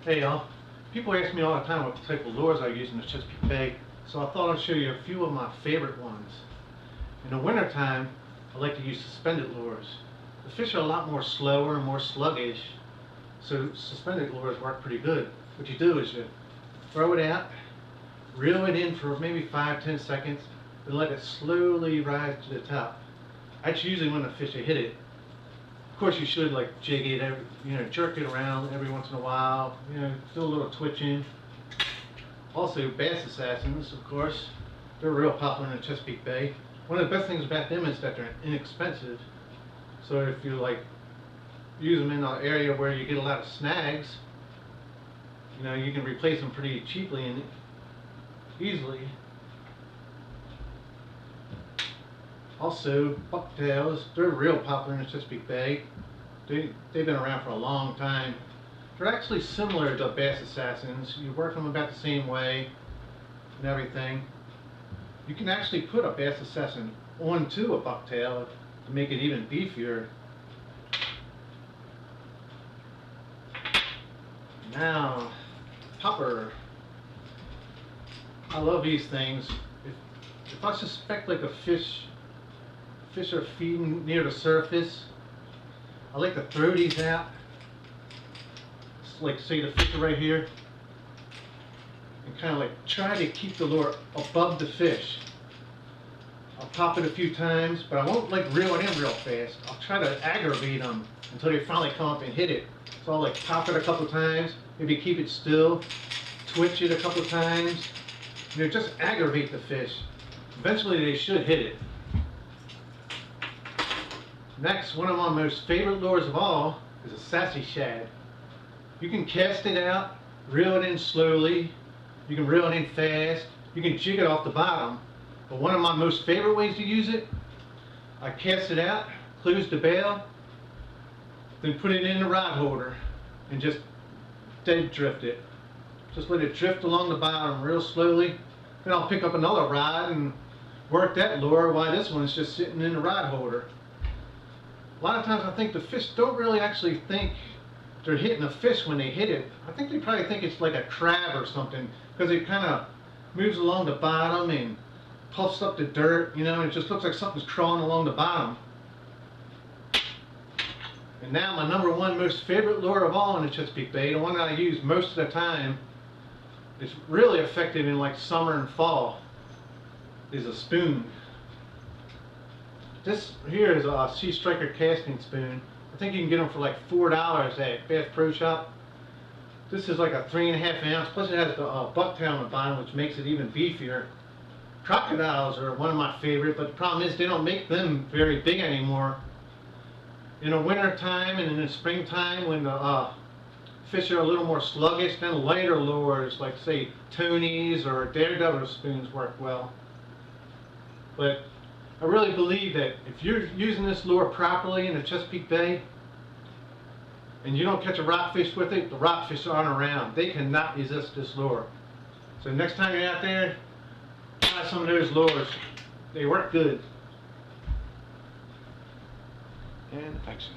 Hey y'all, people ask me all the time what type of lures I use in the Chesapeake Bay, so I thought I'd show you a few of my favorite ones. In the wintertime, I like to use suspended lures. The fish are a lot more slower and more sluggish, so suspended lures work pretty good. What you do is you throw it out, reel it in for maybe 5-10 seconds, and let it slowly rise to the top. That's usually when the fish hit it. Of course, you should like jig it, jerk it around every once in a while, do a little twitching. Also, bass assassins, of course, they're real popular in the Chesapeake Bay. One of the best things about them is that they're inexpensive. So if you use them in an area where you get a lot of snags, you can replace them pretty cheaply and easily. Also, bucktails, they're real popular in the Chesapeake Bay. They've been around for a long time. They're actually similar to bass assassins. You work them about the same way and everything. You can actually put a bass assassin onto a bucktail to make it even beefier. Now, popper. I love these things. If I suspect like a fish are feeding near the surface, I like to throw these out. It's like, say the fish are right here, and kind of like try to keep the lure above the fish. I'll pop it a few times, but I won't like reel it in real fast. I'll try to aggravate them until they finally come up and hit it. So I'll like pop it a couple times, maybe keep it still, twitch it a couple times, just aggravate the fish. Eventually they should hit it. Next, one of my most favorite lures of all is a sassy shad. You can cast it out, reel it in slowly, you can reel it in fast, you can jig it off the bottom. But one of my most favorite ways to use it, I cast it out, close the bail, then put it in the rod holder and just dead drift it. Just let it drift along the bottom real slowly. Then I'll pick up another rod and work that lure while this one is just sitting in the rod holder. A lot of times I think the fish don't really actually think they're hitting a fish when they hit it. I think they probably think it's like a crab or something, because it kind of moves along the bottom and puffs up the dirt, and it just looks like something's crawling along the bottom. And now my number one most favorite lure of all in the Chesapeake Bay, the one that I use most of the time, it's really effective in like summer and fall, is a spoon. This here is a Sea Striker casting spoon. I think you can get them for like $4 at Bass Pro Shop. This is like a 3.5 ounce, plus it has the bucktail on the bottom, which makes it even beefier. Crocodiles are one of my favorite, but the problem is they don't make them very big anymore. In the winter time and in the springtime, when the fish are a little more sluggish, then lighter lures like say Tony's or Daredevil spoons work well. But I really believe that if you're using this lure properly in the Chesapeake Bay and you don't catch a rockfish with it, the rockfish aren't around. They cannot resist this lure. So next time you're out there, try some of those lures. They work good. And action.